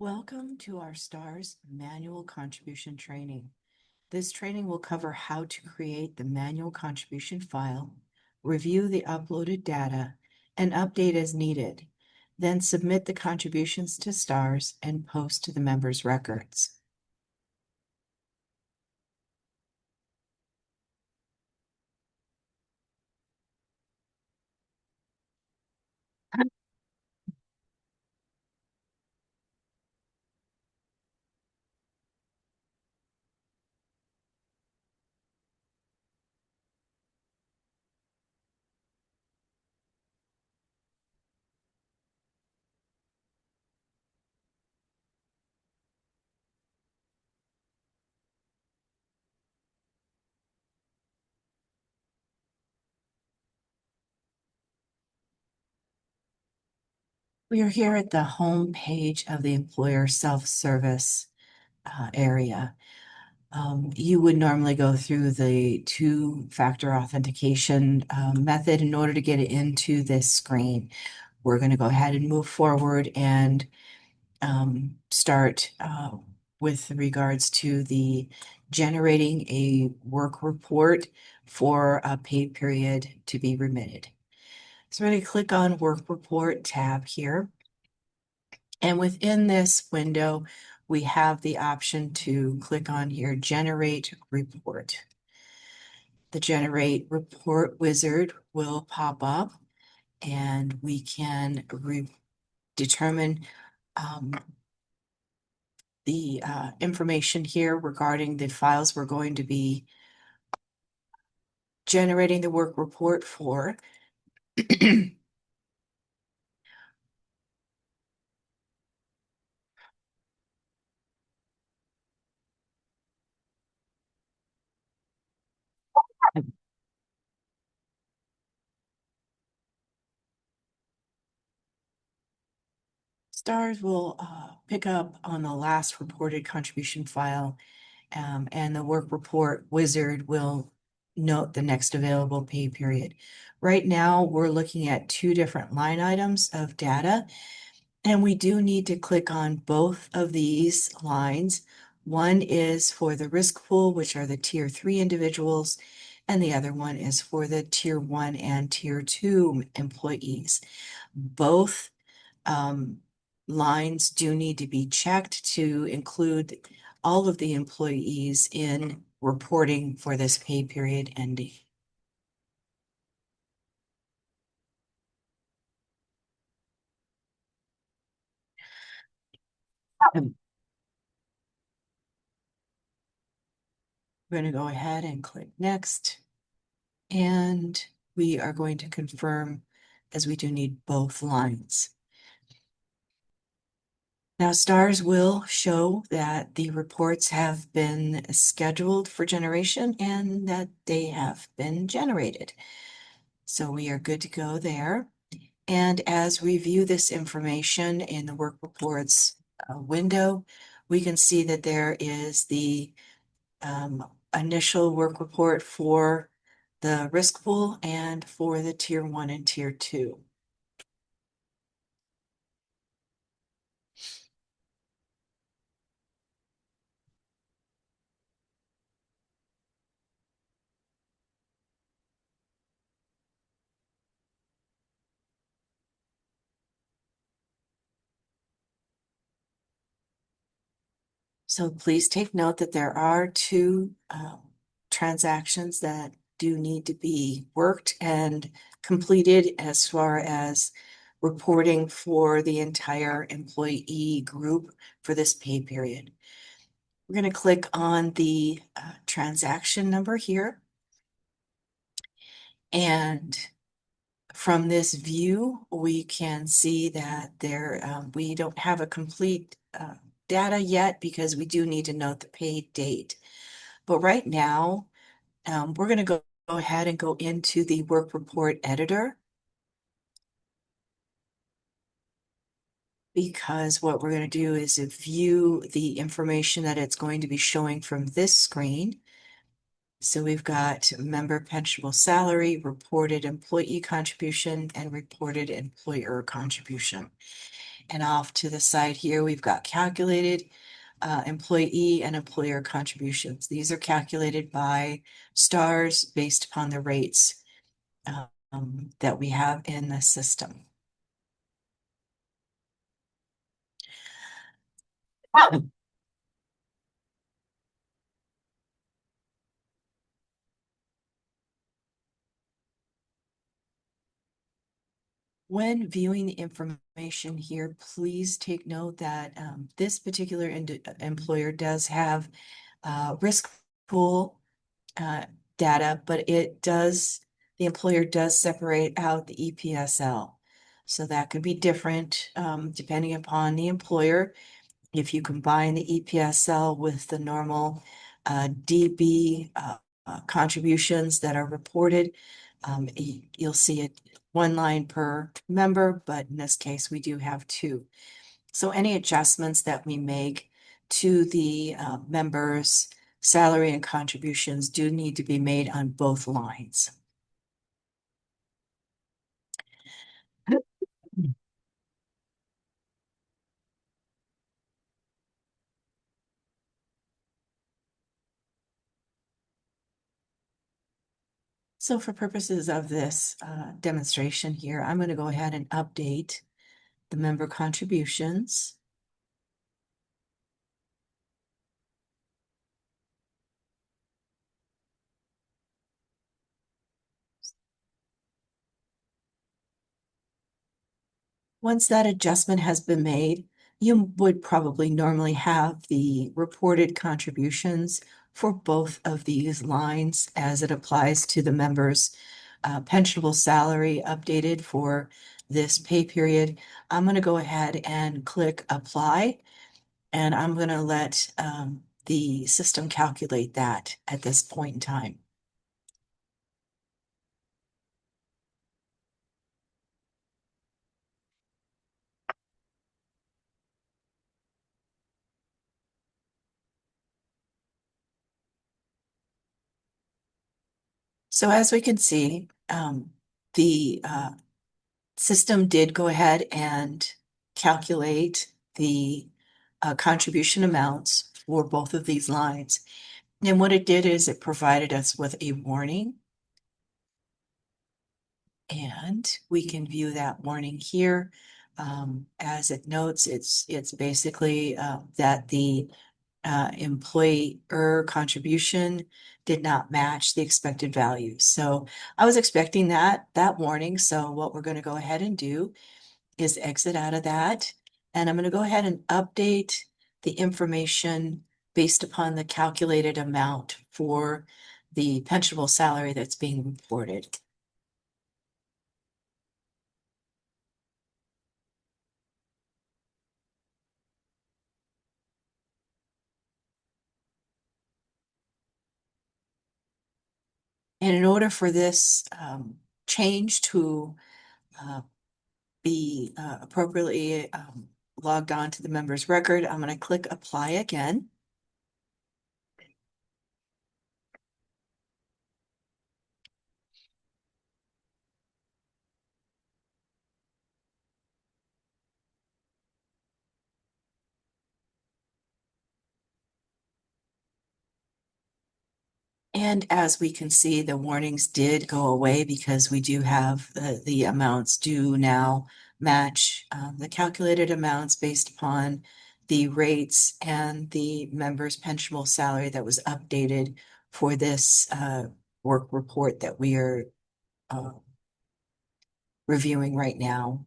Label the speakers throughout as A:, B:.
A: Welcome to our STARS manual contribution training. This training will cover how to create the manual contribution file, review the uploaded data, and update as needed. Then submit the contributions to STARS and post to the members' records. We are here at the home page of the employer self-service area. You would normally go through the two-factor authentication method in order to get it into this screen. We're going to go ahead and move forward and start with regards to the generating a work report for a pay period to be remitted. So we're going to click on Work Report tab here. And within this window, we have the option to click on here, Generate Report. The Generate Report wizard will pop up and we can determine the information here regarding the files we're going to be generating the work report for. STARS will pick up on the last reported contribution file, and the work report wizard will note the next available pay period. Right now, we're looking at two different line items of data, and we do need to click on both of these lines. One is for the risk pool, which are the tier 3 individuals, and the other one is for the tier 1 and tier 2 employees. Both lines do need to be checked to include all of the employees in reporting for this pay period ending. I'm going to go ahead and click next. And we are going to confirm, as we do need both lines. Now, STARS will show that the reports have been scheduled for generation and that they have been generated. So we are good to go there. And as we view this information in the work reports window, we can see that there is the initial work report for the risk pool and for the tier 1 and tier 2. So please take note that there are two transactions that do need to be worked and completed as far as reporting for the entire employee group for this pay period. We're going to click on the transaction number here. And from this view, we can see that we don't have a complete data yet because we do need to note the pay date. But right now, we're going to go ahead and go into the work report editor, because what we're going to do is view the information that it's going to be showing from this screen. So we've got member pensionable salary, reported employee contribution, and reported employer contribution. And off to the side here, we've got calculated employee and employer contributions. These are calculated by stars based upon the rates that we have in the system. When viewing the information here, please take note that this particular employer does have risk pool data, but the employer does separate out the EPSL. So that could be different depending upon the employer. If you combine the EPSL with the normal DB contributions that are reported, you'll see it one line per member, but in this case, we do have two. So any adjustments that we make to the members' salary and contributions do need to be made on both lines. So for purposes of this demonstration here, I'm going to go ahead and update the member contributions. Once that adjustment has been made, you would probably normally have the reported contributions for both of these lines as it applies to the members' pensionable salary updated for this pay period. I'm going to go ahead and click apply, and I'm going to let the system calculate that at this point in time. So as we can see, the system did go ahead and calculate the contribution amounts for both of these lines. And what it did is it provided us with a warning. And we can view that warning here. As it notes, it's basically that the employer contribution did not match the expected values. So I was expecting that warning. So what we're going to go ahead and do is exit out of that. And I'm going to go ahead and update the information based upon the calculated amount for the pensionable salary that's being reported. And in order for this change to be appropriately logged on to the member's record, I'm going to click apply again. And as we can see, the warnings did go away because we do have the amounts do now match the calculated amounts based upon the rates and the member's pensionable salary that was updated for this work report that we are reviewing right now.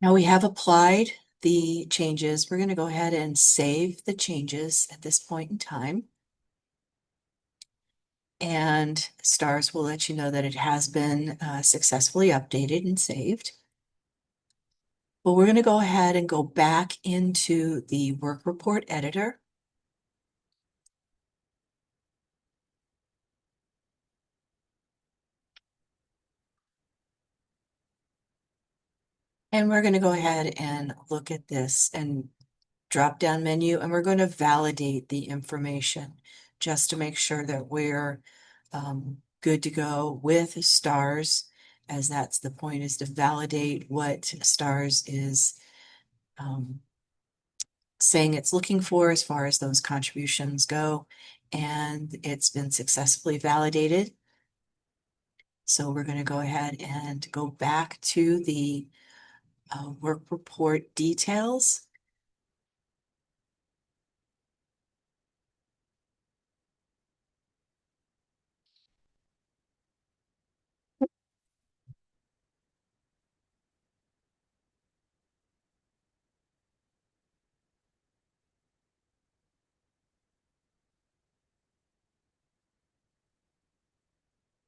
A: Now we have applied the changes. We're going to go ahead and save the changes at this point in time. And stars will let you know that it has been successfully updated and saved. But we're going to go ahead and go back into the work report editor. And we're going to go ahead and look at this and drop down menu, and we're going to validate the information just to make sure that we're good to go with stars, as that's the point, is to validate what stars is saying it's looking for as far as those contributions go. And it's been successfully validated. So we're going to go ahead and go back to the work report details.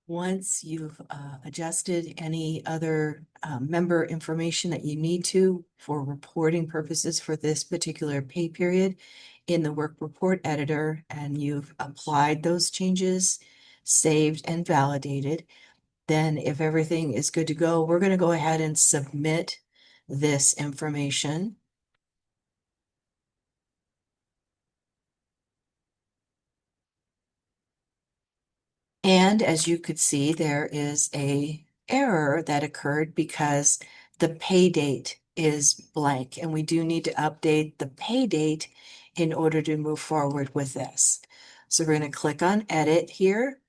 A: Once you've adjusted any other member information that you need to for reporting purposes for this particular pay period in the work report editor, and you've applied those changes, saved and validated, then if everything is good to go, we're going to go ahead and submit this information. And as you could see, there is a error that occurred because the pay date is blank, and we do need to update the pay date in order to move forward with this. So we're going to click on edit here,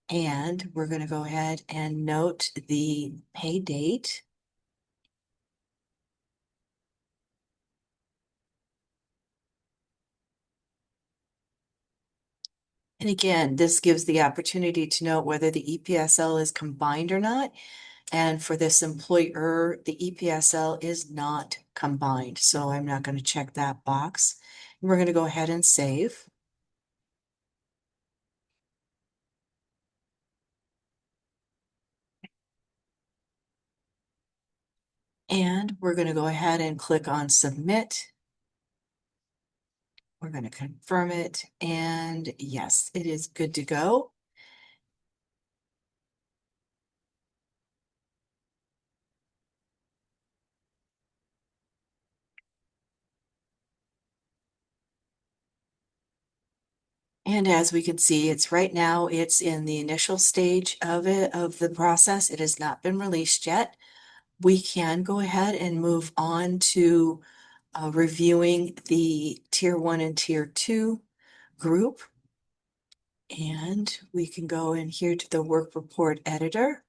A: and we're going to go ahead and note the pay date. And again, this gives the opportunity to note whether the EPSL is combined or not. And for this employer, the EPSL is not combined, so I'm not going to check that box. We're going to go ahead and save. And we're going to go ahead and click on submit. We're going to confirm it, and yes, it is good to go. And as we can see, it's right now, it's in the initial stage of it, of the process. It has not been released yet. We can go ahead and move on to reviewing the tier 1 and tier 2 group. And we can go in here to the work report editor.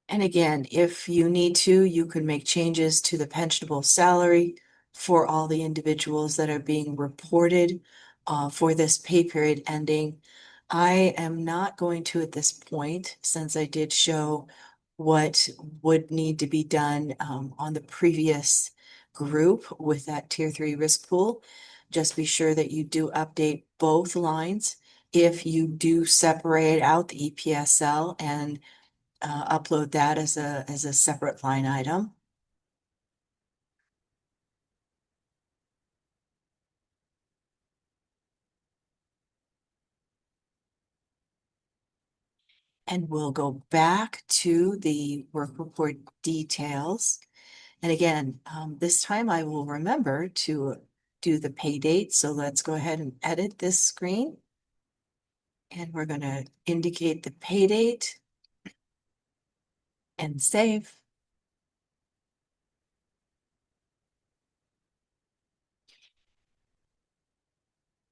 A: And again, if you need to, you can make changes to the pensionable salary for all the individuals that are being reported for this pay period ending. I am not going to at this point, since I did show what would need to be done on the previous group with that tier 3 risk pool. Just be sure that you do update both lines. If you do separate out the EPSL and upload that as a separate line item. And we'll go back to the work report details. And again, this time I will remember to do the pay date. So let's go ahead and edit this screen. And we're going to indicate the pay date and save.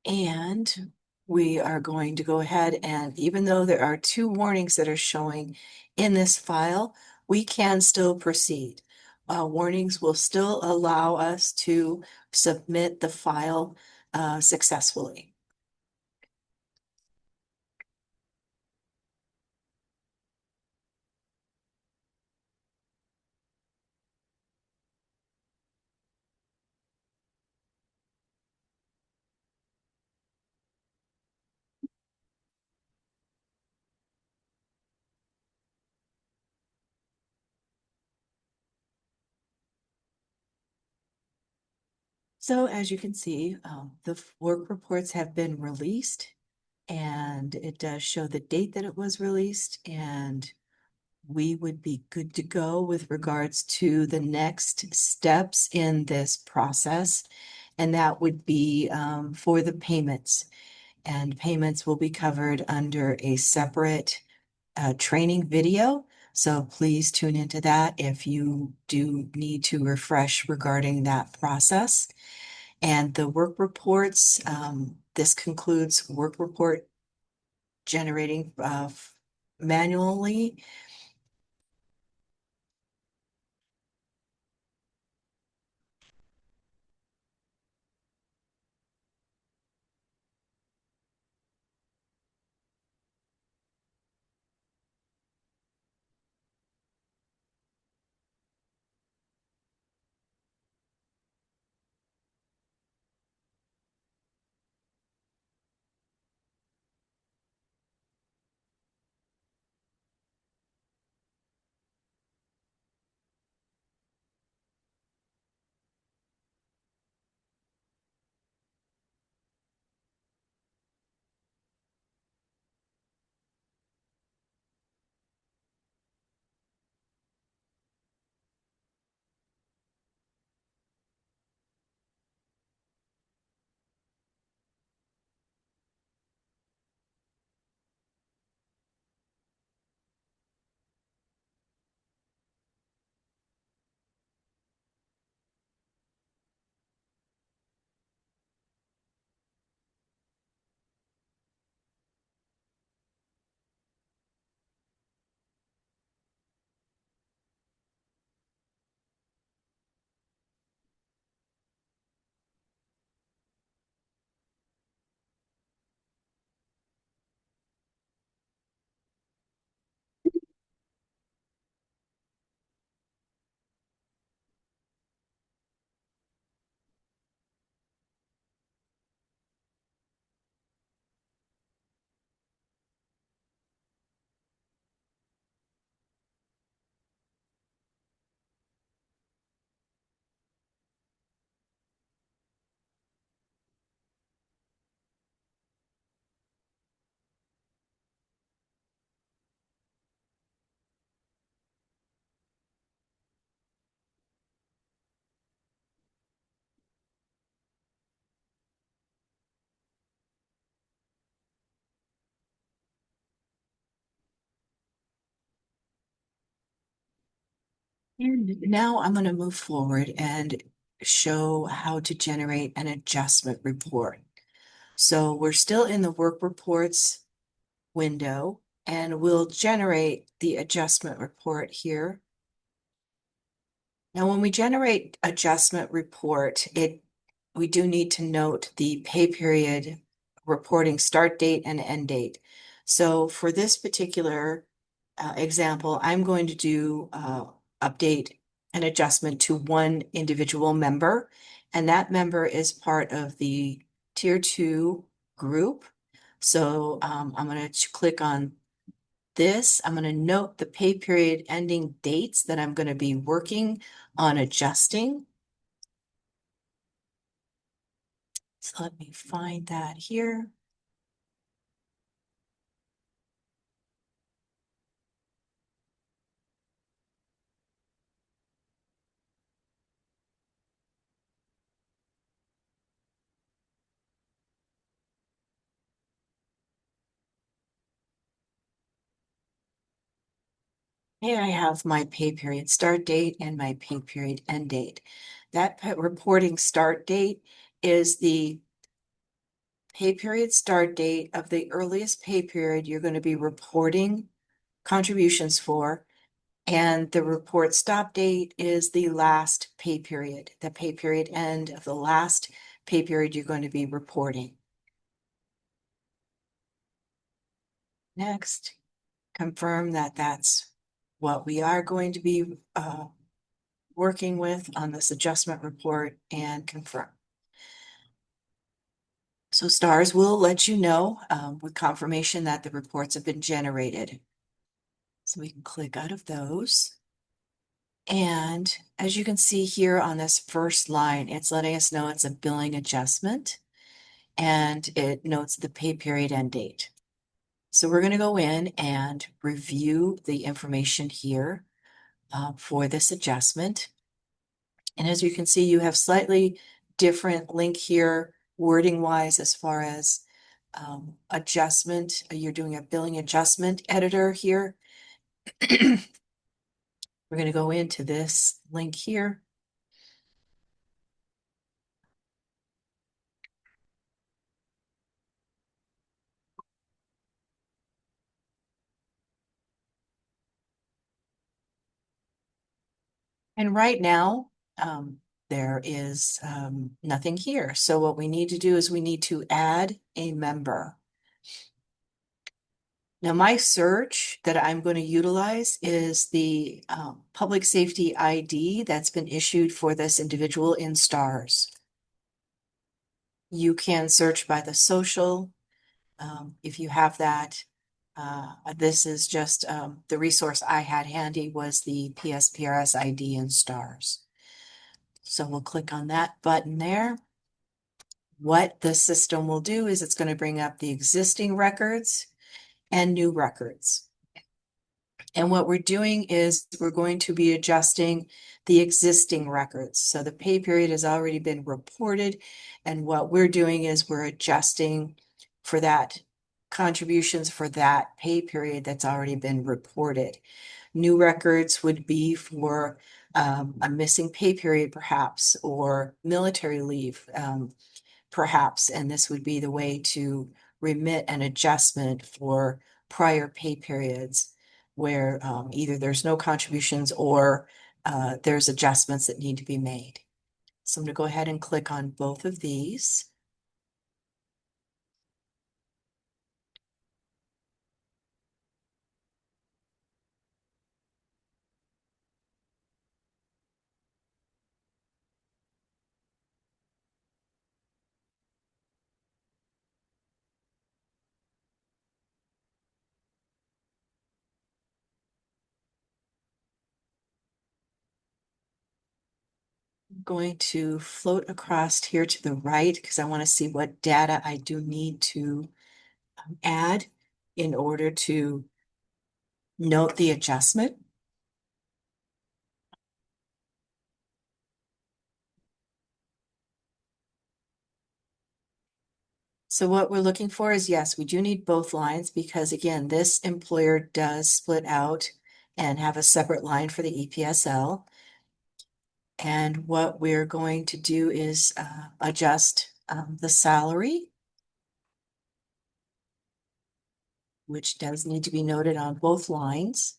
A: And we are going to go ahead, and even though there are 2 warnings that are showing in this file, we can still proceed. Warnings will still allow us to submit the file successfully. So as you can see, the work reports have been released. And it does show the date that it was released, and we would be good to go with regards to the next steps in this process. And that would be for the payments. And payments will be covered under a separate training video. So please tune into that if you do need to refresh regarding that process. And the work reports, this concludes work report generating manually. And now I'm going to move forward and show how to generate an adjustment report. So we're still in the work reports window, and we'll generate the adjustment report here. Now, when we generate adjustment report, we do need to note the pay period reporting start date and end date. So for this particular example, I'm going to do update an adjustment to one individual member, and that member is part of the tier 2 group. So I'm going to click on this. I'm going to note the pay period ending dates that I'm going to be working on adjusting. So let me find that here. Here I have my pay period start date and my pay period end date. That reporting start date is the pay period start date of the earliest pay period you're going to be reporting contributions for. And the report stop date is the last pay period, the pay period end of the last pay period you're going to be reporting. Next, confirm that that's what we are going to be working with on this adjustment report, and confirm. So stars will let you know with confirmation that the reports have been generated. So we can click out of those. And as you can see here on this first line, it's letting us know it's a billing adjustment. and it notes the pay period end date. So we're going to go in and review the information here for this adjustment. And as you can see, you have slightly different link here wording wise as far as adjustment. You're doing a billing adjustment editor here. We're going to go into this link here. And right now, there is nothing here. So what we need to do is we need to add a member. Now, my search that I'm going to utilize is the public safety ID that's been issued for this individual in STARS. You can search by the social if you have that. This is just the resource I had handy was the PSPRS ID in STARS. So we'll click on that button there. What the system will do is it's going to bring up the existing records and new records. And what we're doing is we're going to be adjusting the existing records. So the pay period has already been reported. And what we're doing is we're adjusting for that contributions for that pay period that's already been reported. New records would be for a missing pay period, perhaps, or military leave, perhaps. And this would be the way to remit an adjustment for prior pay periods where either there's no contributions or there's adjustments that need to be made. So I'm going to go ahead and click on both of these. I'm going to float across here to the right because I want to see what data I do need to add in order to note the adjustment. So what we're looking for is, yes, we do need both lines because again, this employer does split out and have a separate line for the EPSL. And what we're going to do is adjust the salary, which does need to be noted on both lines.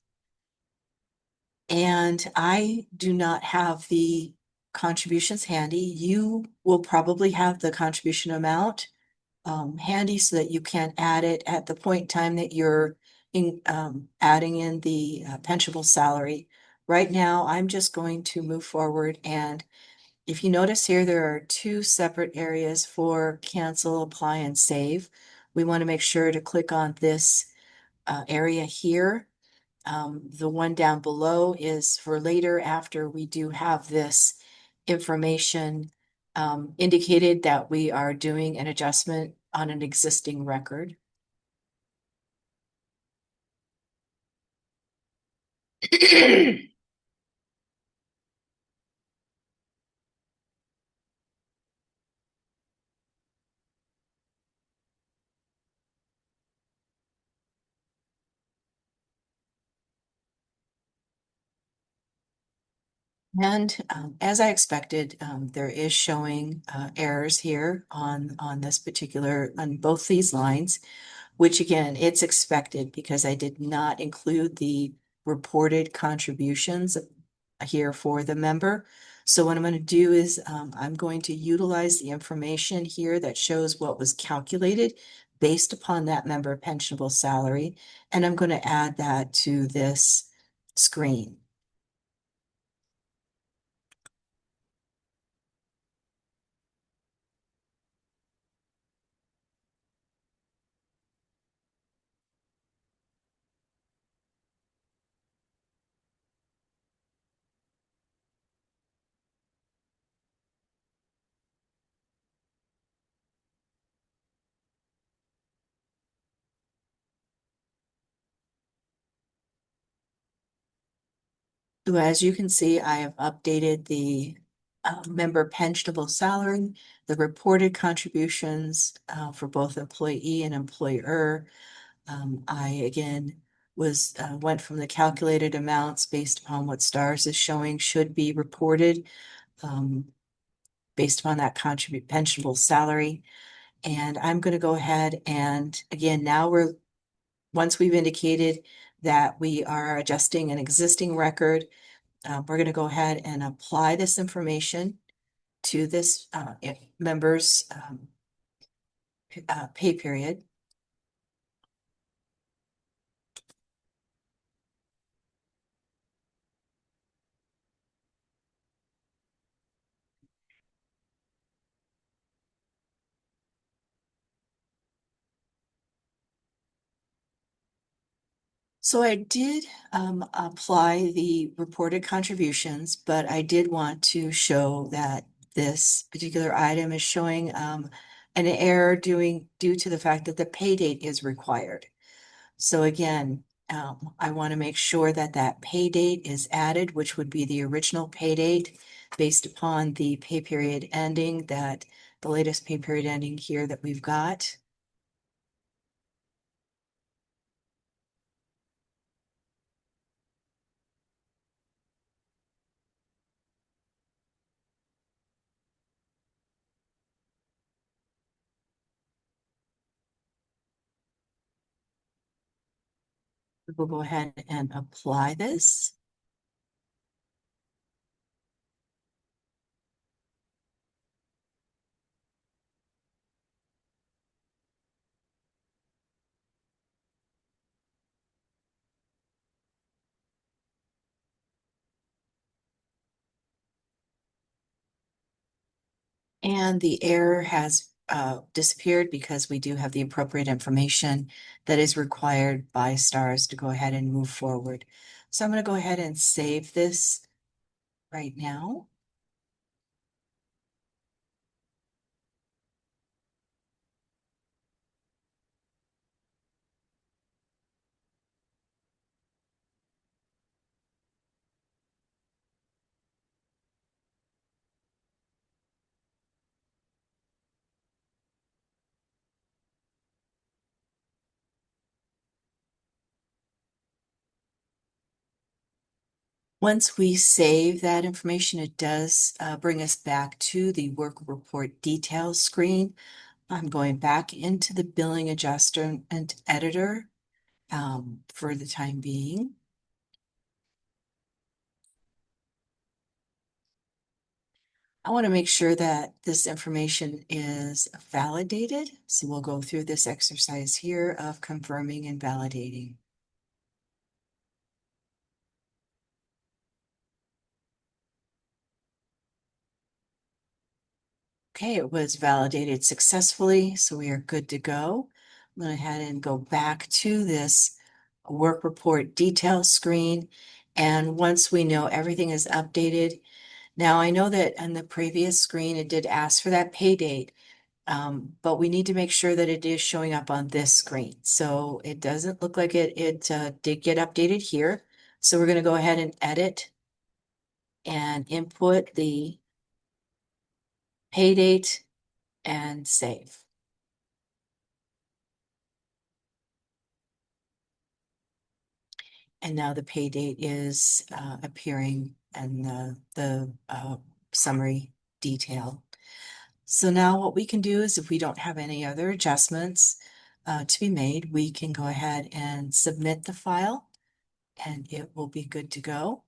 A: And I do not have the contributions handy. You will probably have the contribution amount handy so that you can add it at the point in time that you're adding in the pensionable salary. Right now, I'm just going to move forward, and if you notice here, there are two separate areas for cancel, apply, and save. We want to make sure to click on this area here. The one down below is for later after we do have this information indicated that we are doing an adjustment on an existing record. And as I expected, there is showing errors here on this particular, on both these lines, which again, it's expected because I did not include the reported contributions here for the member. So what I'm going to do is I'm going to utilize the information here that shows what was calculated based upon that member pensionable salary, and I'm going to add that to this screen. So as you can see, I have updated the member pensionable salary, the reported contributions for both employee and employer. I again went from the calculated amounts based upon what STARS is showing should be reported um, based upon that pensionable salary. And I'm going to go ahead and again, once we've indicated that we are adjusting an existing record, we're going to go ahead and apply this information to this member's pay period. So I did apply the reported contributions, but I did want to show that this particular item is showing an error due to the fact that the pay date is required. So again, I want to make sure that that pay date is added, which would be the original pay date based upon the pay period ending the latest pay period ending here that we've got. We'll go ahead and apply this. And the error has disappeared because we do have the appropriate information that is required by STARS to go ahead and move forward. So I'm going to go ahead and save this right now. Once we save that information, it does bring us back to the work report details screen. I'm going back into the billing adjustment editor for the time being. I want to make sure that this information is validated. So we'll go through this exercise here of confirming and validating. Okay, it was validated successfully, so we are good to go. I'm going to head and go back to this work report details screen. And once we know everything is updated, now I know that on the previous screen, it did ask for that pay date, but we need to make sure that it is showing up on this screen. So it doesn't look like it did get updated here. So we're going to go ahead and edit and input the pay date and save. And now the pay date is appearing in the summary detail. So now what we can do is if we don't have any other adjustments to be made, we can go ahead and submit the file and it will be good to go.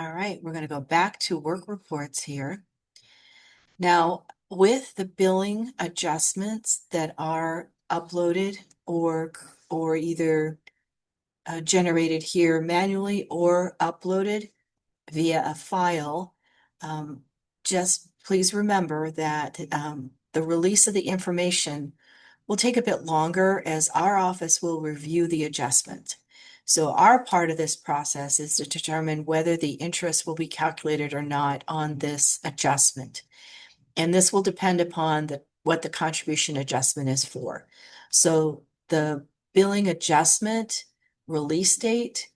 A: All right, we're going to go back to work reports here. Now, with the billing adjustments that are uploaded or either generated here manually or uploaded via a file, just please remember that the release of the information will take a bit longer as our office will review the adjustment. So our part of this process is to determine whether the interest will be calculated or not on this adjustment. And this will depend upon what the contribution adjustment is for. So the billing adjustment release date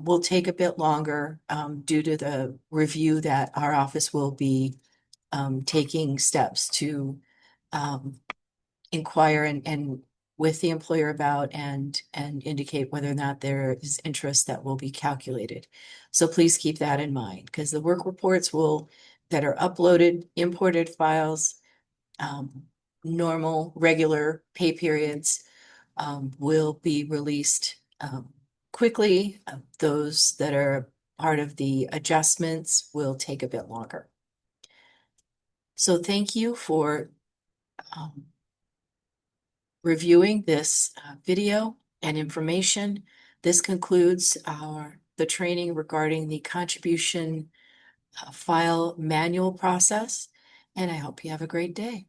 A: will take a bit longer due to the review that our office will be taking steps to inquire and with the employer about and indicate whether or not there is interest that will be calculated. So please keep that in mind, because the work reports that are uploaded, imported files, normal, regular pay periods will be released quickly. Those that are part of the adjustments will take a bit longer. So thank you for reviewing this video and information. This concludes the training regarding the contribution file manual process, and I hope you have a great day.